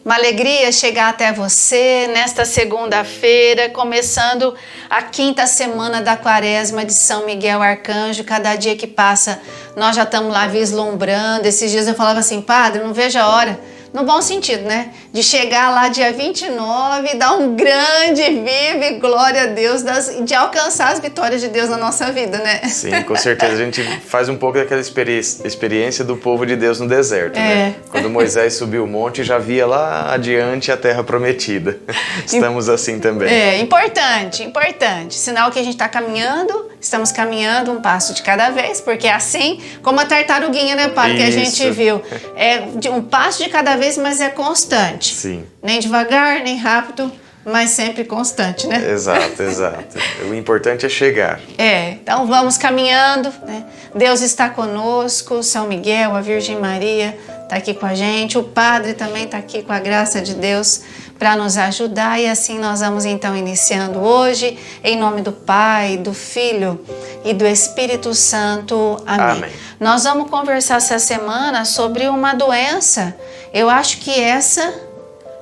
Uma alegria chegar até você nesta segunda-feira, começando a 5ª semana da Quaresma de São Miguel Arcanjo. Cada dia que passa, nós já estamos lá vislumbrando. Esses dias eu falava assim, padre, não vejo a hora, no bom sentido, né? De chegar lá dia 29 e dar um grande vive, glória a Deus, de alcançar as vitórias de Deus na nossa vida, né? Sim, com certeza. A gente faz um pouco daquela experiência do povo de Deus no deserto, né? Quando Moisés subiu o monte, já via lá adiante a terra prometida. Estamos assim também. Importante. Sinal que a gente está caminhando, estamos caminhando um passo de cada vez, porque é assim como a tartaruguinha, né, padre, que a gente viu. É de um passo de cada vez, mas é constante. Sim. Nem devagar, nem rápido, mas sempre constante, né? Exato. O importante é chegar. Então vamos caminhando, né? Deus está conosco, São Miguel, a Virgem Maria está aqui com a gente, o Padre também está aqui com a graça de Deus para nos ajudar, e assim nós vamos então iniciando hoje, em nome do Pai, do Filho e do Espírito Santo. Amém. Nós vamos conversar essa semana sobre uma doença. Eu acho que essa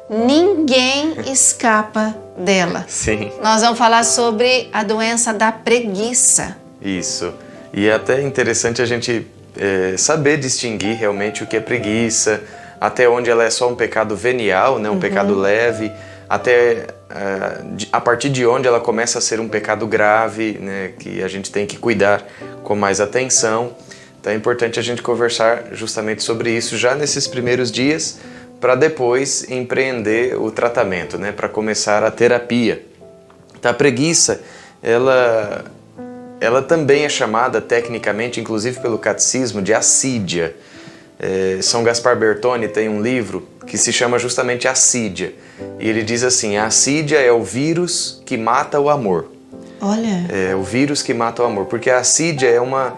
ninguém escapa dela. Sim. Nós vamos falar sobre a doença da preguiça. Isso. E é até interessante a gente saber distinguir realmente o que é preguiça, até onde ela é só um pecado venial, né? Um pecado leve, até a partir de onde ela começa a ser um pecado grave, né? Que a gente tem que cuidar com mais atenção. Então é importante a gente conversar justamente sobre isso já nesses primeiros dias, para depois empreender o tratamento, né? Para começar a terapia. Então, a preguiça, ela também é chamada tecnicamente, inclusive pelo catecismo, de assídia. São Gaspar Bertone tem um livro que se chama justamente Assídia. E ele diz assim, a assídia é o vírus que mata o amor. Olha! É o vírus que mata o amor, porque a assídia é uma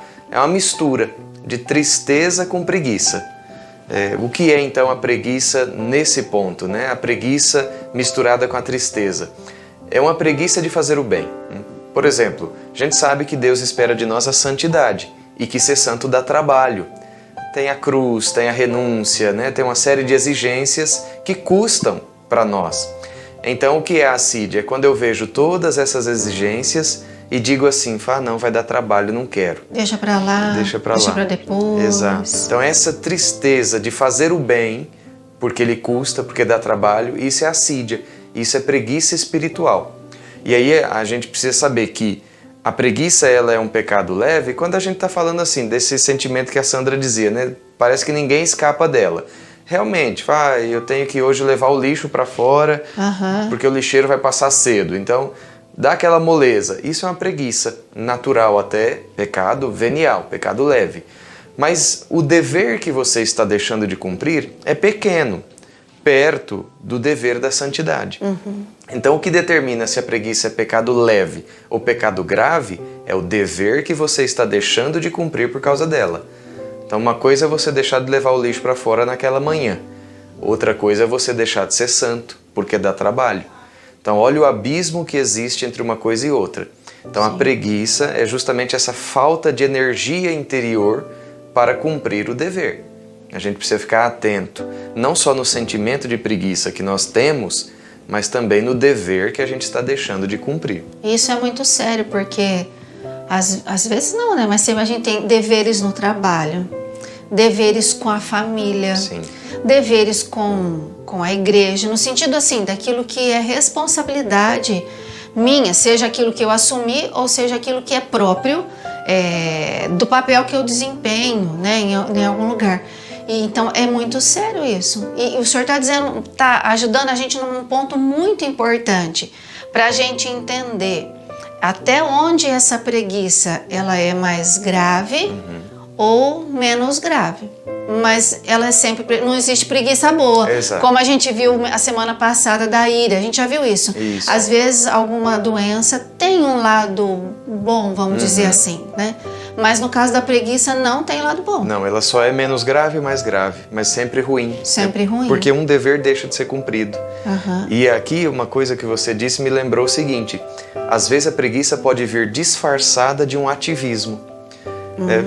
mistura de tristeza com preguiça. O que é então a preguiça nesse ponto, né? A preguiça misturada com a tristeza. É uma preguiça de fazer o bem. Por exemplo, a gente sabe que Deus espera de nós a santidade e que ser santo dá trabalho. Tem a cruz, tem a renúncia, né? Tem uma série de exigências que custam para nós. Então, o que é a assídia? É quando eu vejo todas essas exigências e digo assim, não, vai dar trabalho, não quero. Deixa pra lá, deixa pra depois. Exato. Então essa tristeza de fazer o bem, porque ele custa, porque dá trabalho, isso é assídia, isso é preguiça espiritual. E aí a gente precisa saber que a preguiça ela é um pecado leve quando a gente está falando assim, desse sentimento que a Sandra dizia, né? Parece que ninguém escapa dela. Realmente, eu tenho que hoje levar o lixo para fora, porque o lixeiro vai passar cedo. Então, dá aquela moleza. Isso é uma preguiça natural até, pecado venial, pecado leve. Mas o dever que você está deixando de cumprir é pequeno, perto do dever da santidade. Então o que determina se a preguiça é pecado leve ou pecado grave é o dever que você está deixando de cumprir por causa dela. Então uma coisa é você deixar de levar o lixo para fora naquela manhã. Outra coisa é você deixar de ser santo, porque dá trabalho. Então olha o abismo que existe entre uma coisa e outra. Então a preguiça é justamente essa falta de energia interior para cumprir o dever. A gente precisa ficar atento, não só no sentimento de preguiça que nós temos, mas também no dever que a gente está deixando de cumprir. Isso é muito sério, porque às vezes não, né? Mas a gente tem deveres no trabalho, deveres com a família, deveres com a igreja, no sentido assim, daquilo que é responsabilidade minha, seja aquilo que eu assumi ou seja aquilo que é próprio do papel que eu desempenho, né, em algum lugar. Então é muito sério isso. E o senhor está ajudando a gente num ponto muito importante para a gente entender até onde essa preguiça ela é mais grave ou menos grave. Mas ela é sempre... Não existe preguiça boa. Exato. Como a gente viu a semana passada da ira. A gente já viu isso. Às vezes, alguma doença tem um lado bom, vamos dizer assim, né? Mas no caso da preguiça, não tem lado bom. Não, ela só é menos grave ou mais grave, mas sempre ruim. Sempre ruim. Porque um dever deixa de ser cumprido. E aqui, uma coisa que você disse me lembrou o seguinte. Às vezes, a preguiça pode vir disfarçada de um ativismo.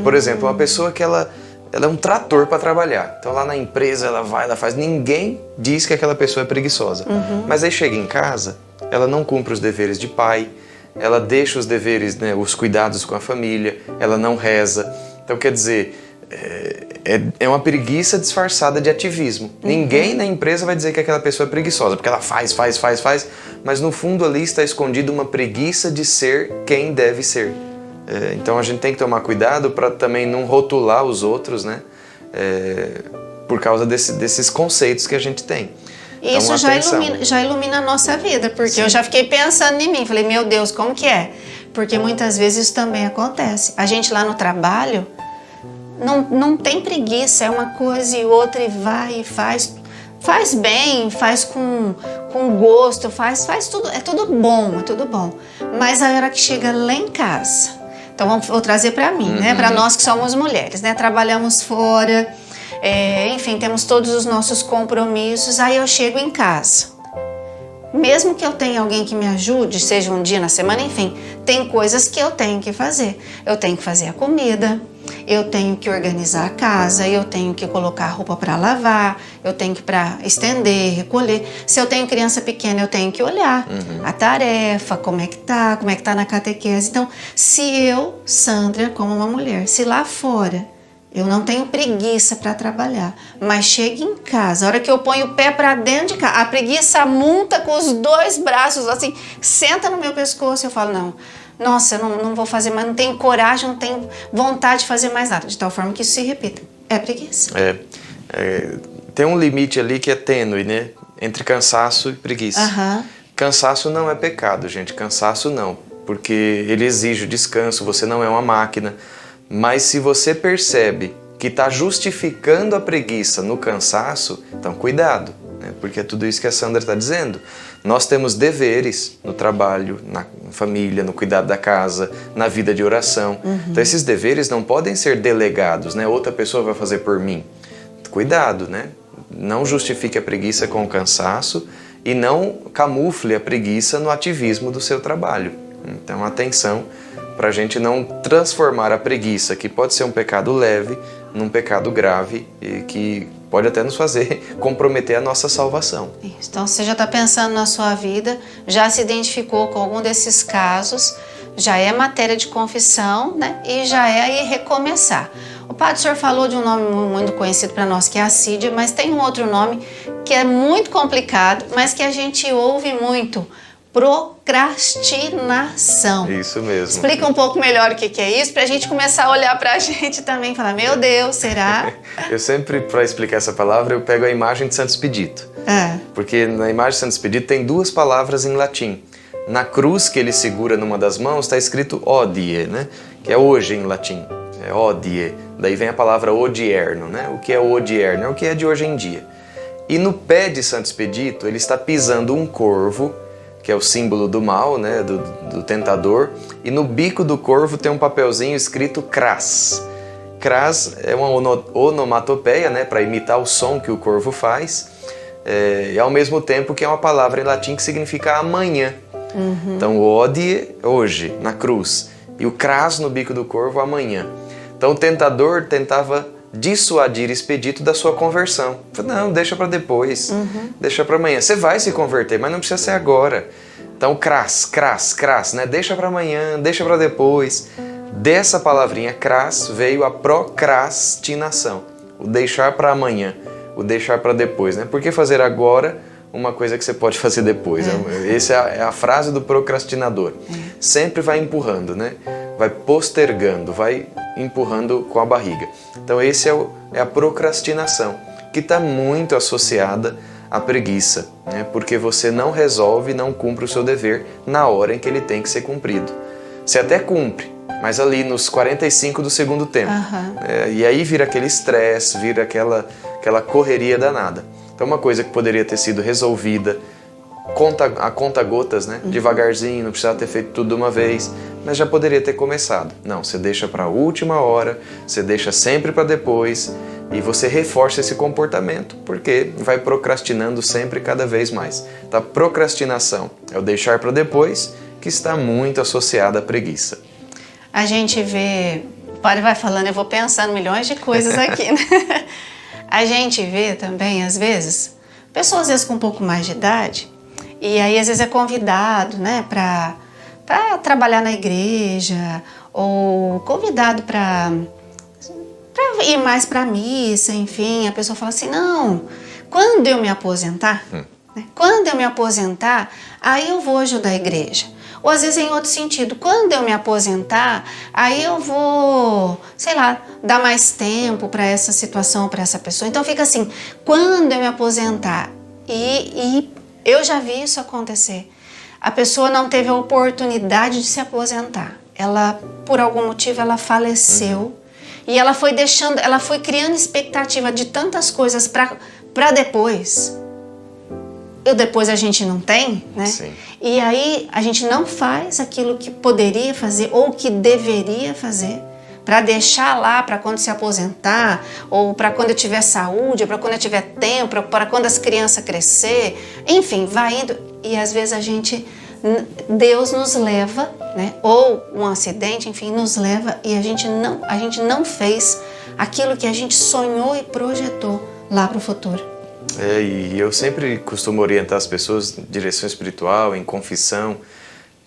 Por exemplo, uma pessoa que ela ela é um trator para trabalhar. Então lá na empresa ela vai, ela faz. Ninguém diz que aquela pessoa é preguiçosa. Mas aí chega em casa, ela não cumpre os deveres de pai, ela deixa os deveres, né, os cuidados com a família, ela não reza. Então quer dizer, é uma preguiça disfarçada de ativismo. Ninguém na empresa vai dizer que aquela pessoa é preguiçosa, porque ela faz, mas no fundo ali está escondida uma preguiça de ser quem deve ser. Então a gente tem que tomar cuidado para também não rotular os outros, né? Por causa desses conceitos que a gente tem. Então, isso já ilumina a nossa vida, porque Sim. eu já fiquei pensando em mim, falei, meu Deus, como que é? Porque muitas vezes isso também acontece. A gente lá no trabalho não tem preguiça, é uma coisa e outra e vai e faz bem, faz com gosto, faz tudo, é tudo bom. Mas a hora que chega lá em casa, então vou trazer para mim, né? Para nós que somos mulheres, né? Trabalhamos fora, enfim, temos todos os nossos compromissos. Aí eu chego em casa, mesmo que eu tenha alguém que me ajude, seja um dia na semana, enfim, tem coisas que eu tenho que fazer. Eu tenho que fazer a comida, eu tenho que organizar a casa, eu tenho que colocar a roupa para lavar, eu tenho que estender, recolher. Se eu tenho criança pequena, eu tenho que olhar a tarefa, como é que tá na catequese. Então, se eu, Sandra, como uma mulher, se lá fora eu não tenho preguiça para trabalhar, mas chego em casa, a hora que eu ponho o pé para dentro de casa, a preguiça monta com os dois braços, assim, senta no meu pescoço e eu falo, não, nossa, eu não vou fazer mais, não tenho coragem, não tenho vontade de fazer mais nada, de tal forma que isso se repita. É preguiça. Tem um limite ali que é tênue, né? Entre cansaço e preguiça. Cansaço não é pecado, gente, cansaço não, porque ele exige o descanso, você não é uma máquina. Mas se você percebe que está justificando a preguiça no cansaço, então cuidado, né? Porque é tudo isso que a Sandra está dizendo. Nós temos deveres no trabalho, na família, no cuidado da casa, na vida de oração. Então esses deveres não podem ser delegados, né? Outra pessoa vai fazer por mim. Cuidado, né? Não justifique a preguiça com o cansaço e não camufle a preguiça no ativismo do seu trabalho. Então atenção, para a gente não transformar a preguiça, que pode ser um pecado leve, num pecado grave e que pode até nos fazer comprometer a nossa salvação. Isso. Então você já está pensando na sua vida, já se identificou com algum desses casos, já é matéria de confissão, né? E já é aí recomeçar. O padre, o senhor falou de um nome muito conhecido para nós, que é assídia, mas tem um outro nome que é muito complicado, mas que a gente ouve muito. Procrastinação. Isso mesmo. Explica um pouco melhor o que é isso, para a gente começar a olhar para a gente também e falar, meu Deus, será? Eu sempre, para explicar essa palavra, eu pego a imagem de Santo Expedito. Porque na imagem de Santo Expedito tem duas palavras em latim. Na cruz que ele segura numa das mãos está escrito odie, né? Que é hoje em latim. É odie. Daí vem a palavra odierno, né? O que é odierno? É o que é de hoje em dia. E no pé de Santo Expedito ele está pisando um corvo, que é o símbolo do mal, né, do tentador, e no bico do corvo tem um papelzinho escrito cras. Cras é uma onomatopeia, né, para imitar o som que o corvo faz, e ao mesmo tempo que é uma palavra em latim que significa amanhã. Então o odie, hoje, na cruz, e o cras no bico do corvo, amanhã. Então o tentador tentava dissuadir Expedito da sua conversão. Não, deixa para depois, deixa para amanhã. Você vai se converter, mas não precisa ser agora. Então, cras, né? Deixa para amanhã, deixa para depois. Dessa palavrinha cras veio a procrastinação, o deixar para amanhã, o deixar para depois, né? Por que fazer agora uma coisa que você pode fazer depois? Essa é a frase do procrastinador. Sempre vai empurrando, né? Vai postergando, vai empurrando com a barriga. Então esse é a procrastinação, que está muito associada à preguiça, né? Porque você não resolve, não cumpre o seu dever na hora em que ele tem que ser cumprido. Você até cumpre, mas ali nos 45 do segundo tempo. E aí vira aquele estresse, vira aquela correria danada. Então uma coisa que poderia ter sido resolvida a conta-gotas, né? Devagarzinho, não precisava ter feito tudo de uma vez, mas já poderia ter começado. Não, você deixa para a última hora, você deixa sempre para depois e você reforça esse comportamento porque vai procrastinando sempre cada vez mais. Então a procrastinação é o deixar para depois, que está muito associada à preguiça. A gente vê O padre vai falando, eu vou pensando milhões de coisas aqui, né? A gente vê também, às vezes, pessoas às vezes com um pouco mais de idade, e aí às vezes é convidado, né, para trabalhar na igreja, ou convidado para ir mais para a missa, enfim, a pessoa fala assim, não, quando eu me aposentar, né, quando eu me aposentar, aí eu vou ajudar a igreja. Ou às vezes em outro sentido, quando eu me aposentar, aí eu vou, sei lá, dar mais tempo para essa situação, para essa pessoa. Então fica assim, quando eu me aposentar, e eu já vi isso acontecer. A pessoa não teve a oportunidade de se aposentar. Ela, por algum motivo, ela faleceu. E ela foi deixando, ela foi criando expectativa de tantas coisas para depois. E depois a gente não tem, né? Sim. E aí a gente não faz aquilo que poderia fazer ou que deveria fazer para deixar lá para quando se aposentar, ou para quando eu tiver saúde, ou para quando eu tiver tempo, para quando as crianças crescer, enfim, vai indo. E às vezes Deus nos leva, né? Ou um acidente, enfim, nos leva e a gente não fez aquilo que a gente sonhou e projetou lá para o futuro. E eu sempre costumo orientar as pessoas em direção espiritual, em confissão,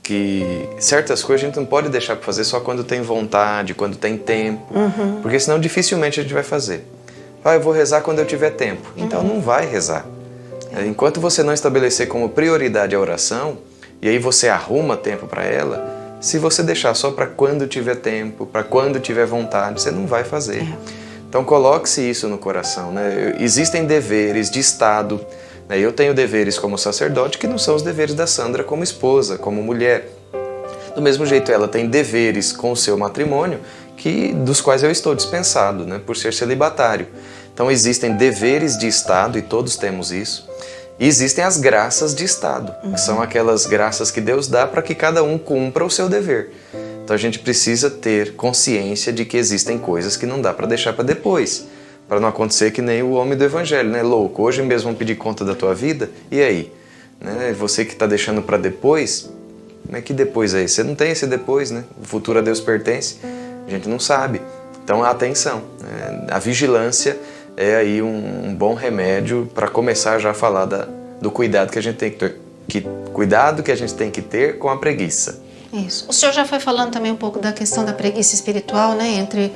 que certas coisas a gente não pode deixar para fazer só quando tem vontade, quando tem tempo, porque senão dificilmente a gente vai fazer. Eu vou rezar quando eu tiver tempo. Então não vai rezar. Enquanto você não estabelecer como prioridade a oração, e aí você arruma tempo para ela, se você deixar só para quando tiver tempo, para quando tiver vontade, você não vai fazer. Então coloque-se isso no coração, né? Existem deveres de Estado, né? Eu tenho deveres como sacerdote que não são os deveres da Sandra como esposa, como mulher. Do mesmo jeito ela tem deveres com o seu matrimônio dos quais eu estou dispensado, né? Por ser celibatário. Então existem deveres de Estado e todos temos isso. E existem as graças de Estado, que são aquelas graças que Deus dá para que cada um cumpra o seu dever. Então a gente precisa ter consciência de que existem coisas que não dá para deixar para depois, para não acontecer que nem o homem do evangelho, né? Louco, hoje mesmo vão pedir conta da tua vida, e aí? Né? Você que está deixando para depois, como é que depois é esse? Você não tem esse depois, né? O futuro a Deus pertence, a gente não sabe. Então atenção, a vigilância é aí um bom remédio para começar já a falar do cuidado que a gente tem cuidado que a gente tem que ter com a preguiça. Isso. O senhor já foi falando também um pouco da questão da preguiça espiritual, né? Entre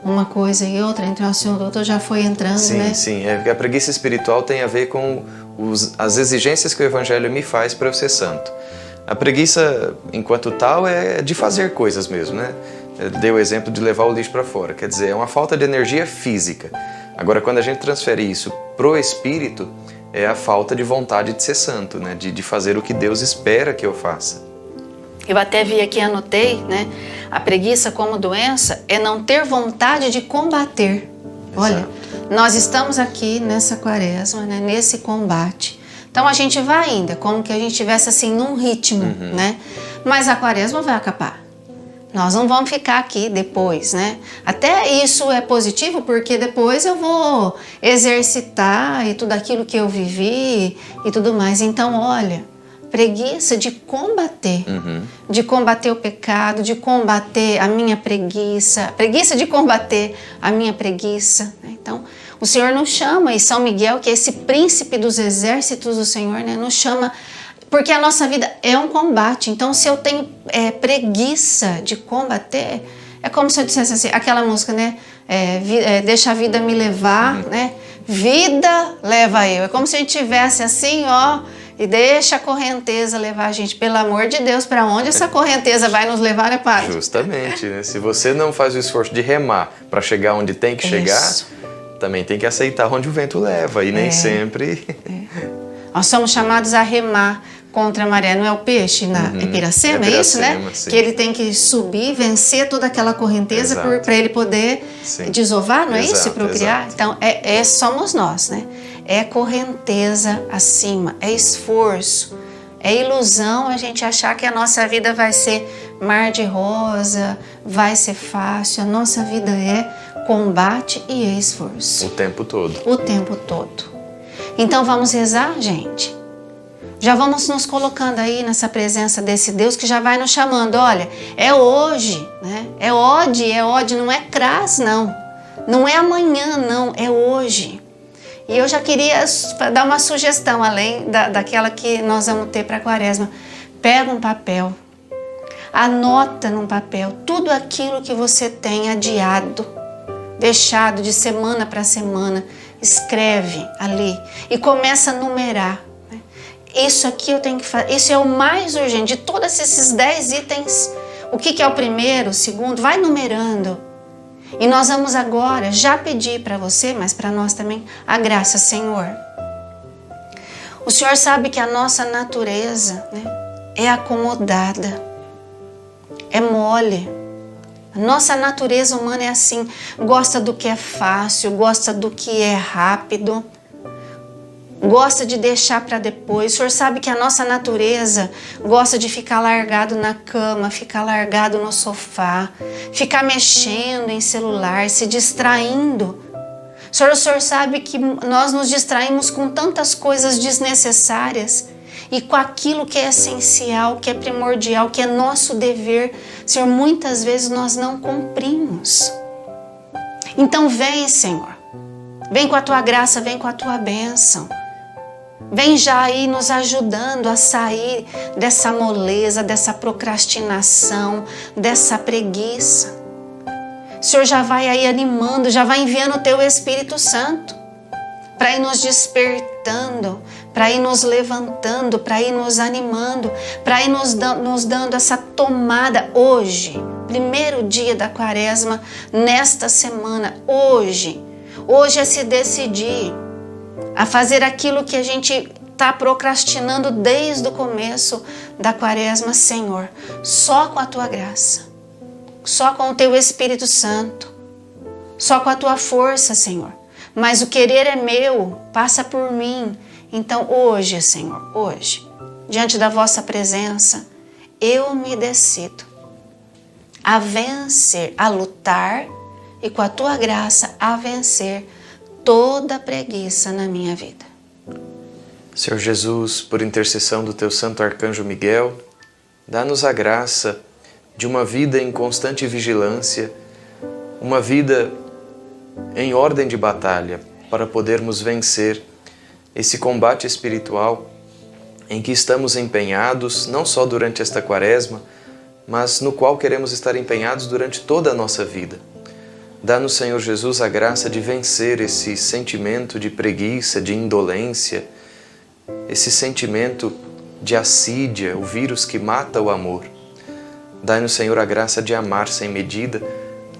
uma coisa e outra, entre um assunto e outro, já foi entrando, né? Sim. Porque a preguiça espiritual tem a ver com as exigências que o Evangelho me faz para eu ser santo. A preguiça, enquanto tal, é de fazer coisas mesmo, né? Eu dei o exemplo de levar o lixo para fora. Quer dizer, é uma falta de energia física. Agora, quando a gente transfere isso pro espírito, é a falta de vontade de ser santo, né? De fazer o que Deus espera que eu faça. Eu até vi aqui, anotei, né? A preguiça como doença é não ter vontade de combater. Exato. Olha, nós estamos aqui nessa quaresma, né? Nesse combate. Então a gente vai ainda, como que a gente estivesse assim num ritmo, né? Mas a quaresma vai acabar. Nós não vamos ficar aqui depois, né? Até isso é positivo, porque depois eu vou exercitar e tudo aquilo que eu vivi e tudo mais. Então, olha, preguiça de combater o pecado, de combater a minha preguiça de combater a minha preguiça. Né? Então, o Senhor nos chama, e São Miguel, que é esse príncipe dos exércitos do Senhor, né, nos chama, porque a nossa vida é um combate. Então, se eu tenho preguiça de combater, é como se eu dissesse assim, aquela música, né? Deixa a vida me levar, né? Vida leva eu. É como se a gente tivesse assim, ó, e deixa a correnteza levar a gente. Pelo amor de Deus, para onde essa correnteza vai nos levar, né, padre? Justamente, né? Se você não faz o esforço de remar para chegar onde tem que chegar, também tem que aceitar onde o vento leva, e nem sempre... Nós somos chamados a remar contra a maré, não é o peixe na Piracema, é isso, né? Sim. Que ele tem que subir, vencer toda aquela correnteza para ele poder desovar, não é isso? E procriar. Então, somos nós, né? É correnteza acima, é esforço, é ilusão a gente achar que a nossa vida vai ser mar de rosa, vai ser fácil. A nossa vida é combate e é esforço. O tempo todo. O tempo todo. Então vamos rezar, gente. Já vamos nos colocando aí nessa presença desse Deus que já vai nos chamando. Olha, é hoje, né? É hoje, não é crás, não. Não é amanhã, não, é hoje. E eu já queria dar uma sugestão, além daquela que nós vamos ter para a quaresma. Pega um papel, anota num papel tudo aquilo que você tem adiado, deixado de semana para semana. Escreve ali e começa a numerar. Isso aqui eu tenho que fazer, isso é o mais urgente. De todos esses 10 itens, o que é o primeiro, o segundo, vai numerando. E nós vamos agora já pedir para você, mas para nós também, a graça, Senhor. O Senhor sabe que a nossa natureza, né, é acomodada, é mole. A nossa natureza humana é assim, gosta do que é fácil, gosta do que é rápido, gosta de deixar para depois. O Senhor sabe que a nossa natureza gosta de ficar largado na cama, ficar largado no sofá, ficar mexendo em celular, se distraindo. O Senhor sabe que nós nos distraímos com tantas coisas desnecessárias e com aquilo que é essencial, que é primordial, que é nosso dever. Senhor, muitas vezes nós não cumprimos. Então vem, Senhor. Vem com a Tua graça, vem com a Tua bênção. Vem já aí nos ajudando a sair dessa moleza, dessa procrastinação, dessa preguiça. O Senhor já vai aí animando, já vai enviando o Teu Espírito Santo para ir nos despertando, para ir nos levantando, para ir nos animando, para ir nos dando essa tomada hoje, primeiro dia da quaresma, nesta semana, hoje. Hoje é se decidir a fazer aquilo que a gente está procrastinando desde o começo da quaresma, Senhor, só com a Tua graça, só com o Teu Espírito Santo, só com a Tua força, Senhor. Mas o querer é meu, passa por mim. Então hoje, Senhor, hoje, diante da vossa presença, eu me decido a vencer, a lutar e com a Tua graça a vencer toda preguiça na minha vida. Senhor Jesus, por intercessão do Teu Santo Arcanjo Miguel, dá-nos a graça de uma vida em constante vigilância, uma vida em ordem de batalha, para podermos vencer esse combate espiritual em que estamos empenhados, não só durante esta quaresma, mas no qual queremos estar empenhados durante toda a nossa vida. Dá-nos, Senhor Jesus, a graça de vencer esse sentimento de preguiça, de indolência, esse sentimento de assídia, o vírus que mata o amor. Dá-nos, Senhor, a graça de amar sem medida,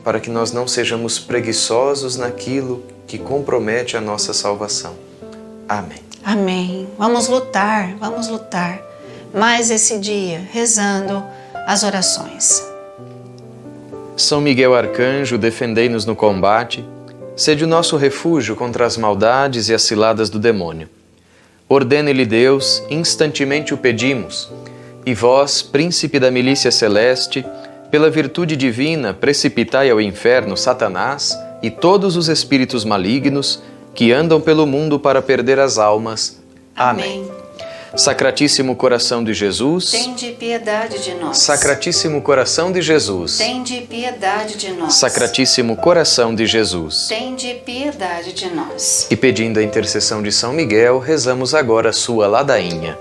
para que nós não sejamos preguiçosos naquilo que compromete a nossa salvação. Amém. Amém. Vamos lutar mais esse dia, rezando as orações. São Miguel Arcanjo, defendei-nos no combate, sede o nosso refúgio contra as maldades e as ciladas do demônio. Ordene-lhe Deus, instantemente o pedimos, e vós, príncipe da milícia celeste, pela virtude divina, precipitai ao inferno Satanás e todos os espíritos malignos que andam pelo mundo para perder as almas. Amém. Sacratíssimo coração de Jesus, tende piedade de nós. Sacratíssimo coração de Jesus, tende piedade de nós. Sacratíssimo coração de Jesus, tende piedade de nós. E pedindo a intercessão de São Miguel, rezamos agora a sua ladainha.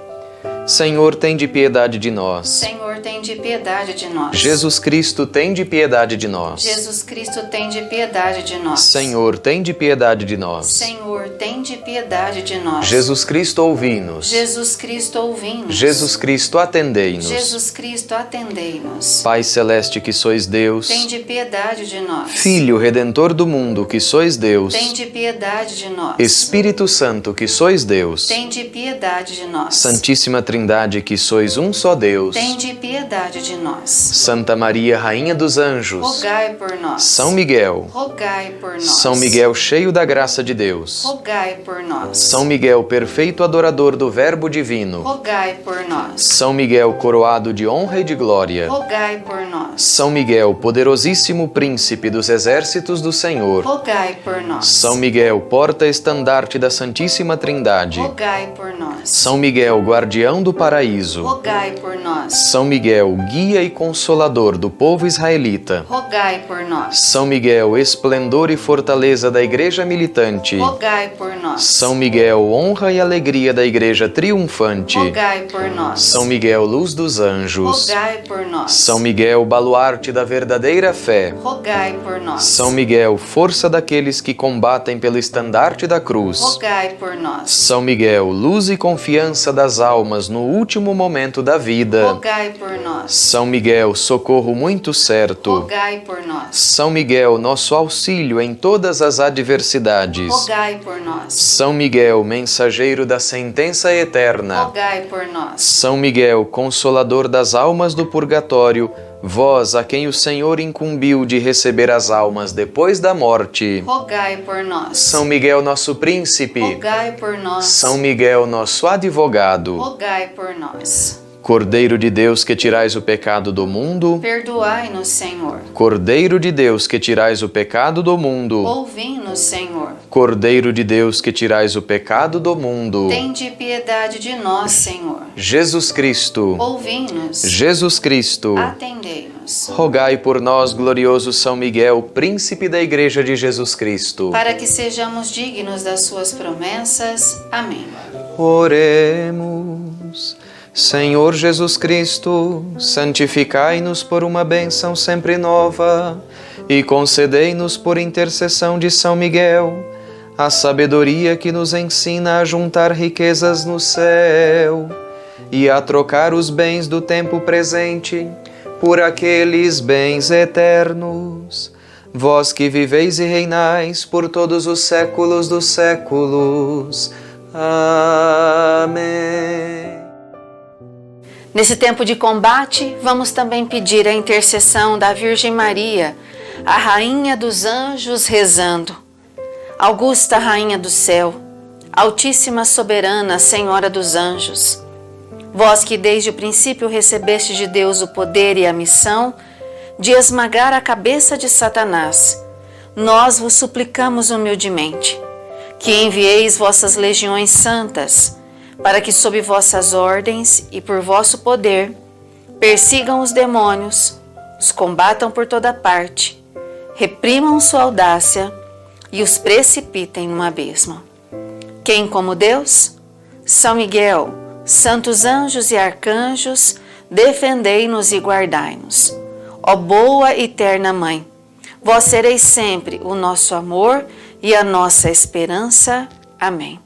Senhor, tende piedade de nós. Senhor, tende piedade de nós. Jesus Cristo, tende piedade de nós. Jesus Cristo, tende piedade de nós. Senhor, tende piedade de nós. Senhor, tende piedade de nós. Jesus Cristo, ouvi-nos. Jesus Cristo, ouvi-nos. Jesus Cristo, atendei-nos. Jesus Cristo, atendei-nos. Pai celeste que sois Deus, tende piedade de nós. Filho Redentor do mundo que sois Deus, tende piedade de nós. Espírito Santo que sois Deus, tende piedade de nós. Santíssima Trindade que sois um só Deus, tende piedade de nós. Santa Maria, Rainha dos Anjos, rogai por nós. São Miguel, rogai por nós. São Miguel, cheio da graça de Deus, rogai rogai por nós. São Miguel, perfeito adorador do Verbo Divino, rogai por nós. São Miguel, coroado de honra e de glória, rogai por nós. São Miguel, poderosíssimo príncipe dos exércitos do Senhor, rogai por nós. São Miguel, porta-estandarte da Santíssima Trindade, rogai por nós. São Miguel, guardião do paraíso, rogai por nós. São Miguel, guia e consolador do povo israelita, rogai por nós. São Miguel, esplendor e fortaleza da Igreja militante, rogai por nós. São Miguel, honra e alegria da Igreja triunfante, rogai por nós. São Miguel, luz dos anjos, rogai por nós. São Miguel, baluarte da verdadeira fé, rogai por nós. São Miguel, força daqueles que combatem pelo estandarte da cruz, rogai por nós. São Miguel, luz e confiança das almas no último momento da vida, rogai por nós. São Miguel, socorro muito certo, rogai por nós. São Miguel, nosso auxílio em todas as adversidades, rogai por nós. São Miguel, mensageiro da sentença eterna, rogai por nós. São Miguel, consolador das almas do purgatório, vós a quem o Senhor incumbiu de receber as almas depois da morte, rogai por nós. São Miguel, nosso príncipe, rogai por nós. São Miguel, nosso advogado, rogai por nós. Cordeiro de Deus que tirais o pecado do mundo, perdoai-nos, Senhor. Cordeiro de Deus que tirais o pecado do mundo, ouvi-nos, Senhor. Cordeiro de Deus que tirais o pecado do mundo, tende piedade de nós, Senhor. Jesus Cristo, ouvi-nos. Jesus Cristo, atendei-nos. rogai por nós, glorioso São Miguel, príncipe da Igreja de Jesus Cristo, para que sejamos dignos das suas promessas. Amém. Oremos. Senhor Jesus Cristo, santificai-nos por uma bênção sempre nova e concedei-nos por intercessão de São Miguel a sabedoria que nos ensina a juntar riquezas no céu e a trocar os bens do tempo presente por aqueles bens eternos. Vós que viveis e reinais por todos os séculos dos séculos. Amém. Nesse tempo de combate, vamos também pedir a intercessão da Virgem Maria, a Rainha dos Anjos, rezando. Augusta Rainha do Céu, Altíssima Soberana Senhora dos Anjos, vós que desde o princípio recebeste de Deus o poder e a missão de esmagar a cabeça de Satanás, nós vos suplicamos humildemente que envieis vossas legiões santas, para que sob vossas ordens e por vosso poder persigam os demônios, os combatam por toda parte, reprimam sua audácia e os precipitem no abismo. Quem como Deus? São Miguel, santos anjos e arcanjos, defendei-nos e guardai-nos. Ó boa e terna Mãe, vós sereis sempre o nosso amor e a nossa esperança. Amém.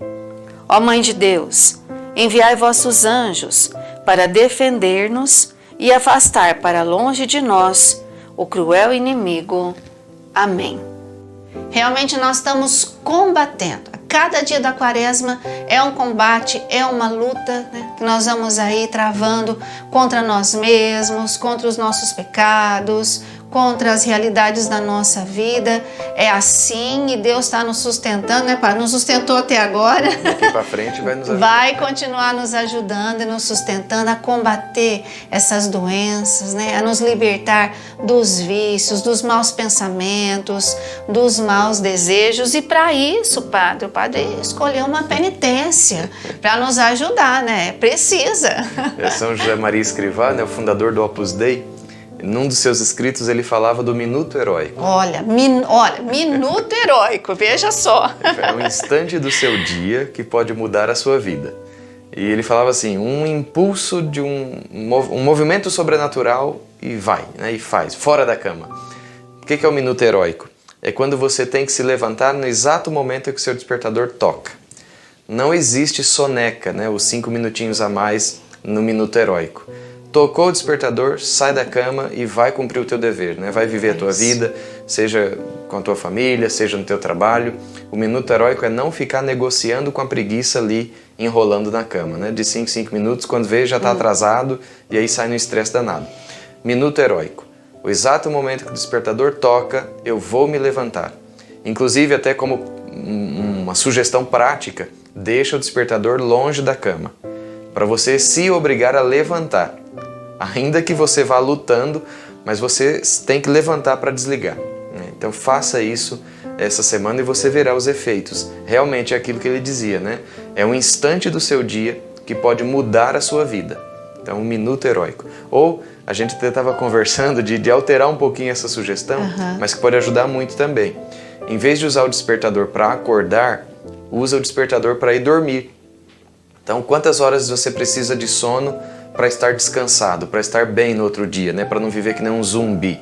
Ó Mãe de Deus, enviai vossos anjos para defender-nos e afastar para longe de nós o cruel inimigo. Amém. Realmente nós estamos combatendo. Cada dia da Quaresma é um combate, é uma luta, né, que nós vamos aí travando contra nós mesmos, contra os nossos pecados, contra as realidades da nossa vida. É assim e Deus está nos sustentando, né, Pai? Nos sustentou até agora. Daqui para frente vai nos ajudar. Vai continuar nos ajudando e nos sustentando a combater essas doenças, né? A nos libertar dos vícios, dos maus pensamentos, dos maus desejos. E para isso, Padre, o Padre escolheu uma penitência para nos ajudar, né? Precisa. É São José Maria Escrivá, né, o fundador do Opus Dei. Num dos seus escritos ele falava do minuto heróico. Olha, minuto heróico, veja só. É um instante do seu dia que pode mudar a sua vida. E ele falava assim, um impulso de um movimento sobrenatural e vai, né, e faz, fora da cama. O que é o minuto heróico? É quando você tem que se levantar no exato momento em que o seu despertador toca. Não existe soneca, né, os 5 minutinhos a mais no minuto heróico. Tocou o despertador, sai da cama e vai cumprir o teu dever, né? Vai viver a tua vida, seja com a tua família, seja no teu trabalho. O minuto heróico é não ficar negociando com a preguiça ali, enrolando na cama, né? De 5 em 5 minutos, quando vê já está atrasado e aí sai no estresse danado. Minuto heróico. O exato momento que o despertador toca, eu vou me levantar. Inclusive, até como uma sugestão prática, deixa o despertador longe da cama, para você se obrigar a levantar. Ainda que você vá lutando, mas você tem que levantar para desligar. Então faça isso essa semana e você verá os efeitos. Realmente é aquilo que ele dizia, né? É um instante do seu dia que pode mudar a sua vida. Então, um minuto heróico. Ou a gente até estava conversando de alterar um pouquinho essa sugestão, mas que pode ajudar muito também. Em vez de usar o despertador para acordar, usa o despertador para ir dormir. Então, quantas horas você precisa de sono para estar descansado, para estar bem no outro dia, né? Para não viver que nem um zumbi?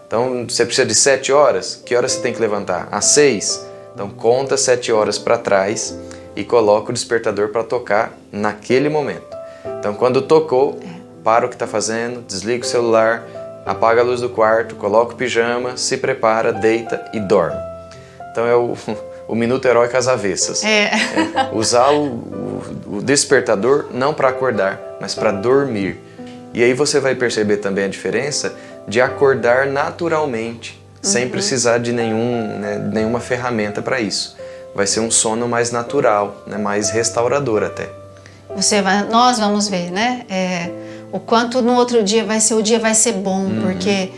Então, você precisa de 7 horas? Que horas você tem que levantar? Às 6? Então, conta 7 horas para trás e coloca o despertador para tocar naquele momento. Então, quando tocou, para o que está fazendo, desliga o celular, apaga a luz do quarto, coloca o pijama, se prepara, deita e dorme. Então, é o minuto heróico às avessas. Usar o despertador não para acordar, mas para dormir. E aí você vai perceber também a diferença de acordar naturalmente, sem precisar de nenhuma ferramenta para isso. Vai ser um sono mais natural, né? Mais restaurador até. Nós vamos ver, né? O quanto no outro dia o dia vai ser bom, porque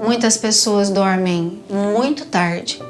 muitas pessoas dormem muito tarde,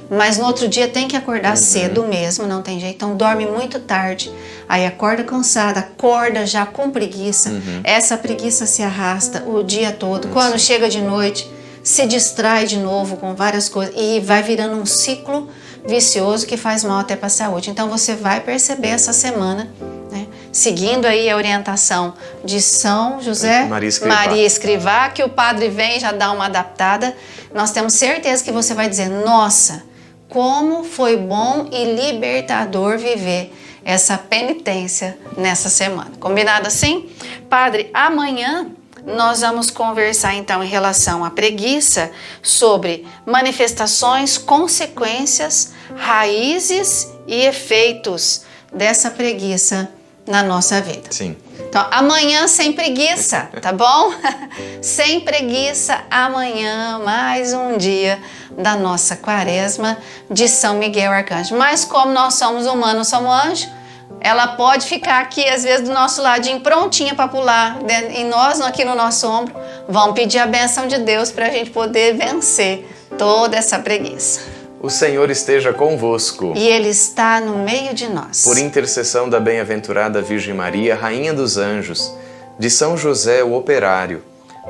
mas no outro dia tem que acordar cedo mesmo, não tem jeito. Então dorme muito tarde, aí acorda cansada, acorda já com preguiça. Essa preguiça se arrasta o dia todo. Quando chega de noite, se distrai de novo com várias coisas e vai virando um ciclo vicioso que faz mal até para a saúde. Então você vai perceber essa semana, né, seguindo aí a orientação de São José Maria Escrivá, que o padre vem e já dá uma adaptada. Nós temos certeza que você vai dizer: nossa, como foi bom e libertador viver essa penitência nessa semana. Combinado assim? Padre, amanhã nós vamos conversar então em relação à preguiça, sobre manifestações, consequências, raízes e efeitos dessa preguiça na nossa vida. Sim. Então, amanhã sem preguiça, tá bom? Sem preguiça, amanhã mais um dia da nossa quaresma de São Miguel Arcanjo. Mas como nós somos humanos, somos anjos, ela pode ficar aqui, às vezes, do nosso ladinho, prontinha para pular, e nós, aqui no nosso ombro, vamos pedir a bênção de Deus para a gente poder vencer toda essa preguiça. O Senhor esteja convosco. E Ele está no meio de nós. Por intercessão da bem-aventurada Virgem Maria, Rainha dos Anjos, de São José, o Operário,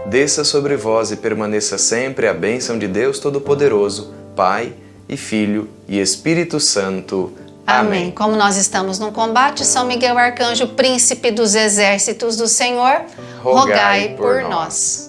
desça sobre vós e permaneça sempre a bênção de Deus Todo-Poderoso, Pai e Filho e Espírito Santo. Amém. Como nós estamos no combate, São Miguel Arcanjo, príncipe dos exércitos do Senhor, rogai por nós.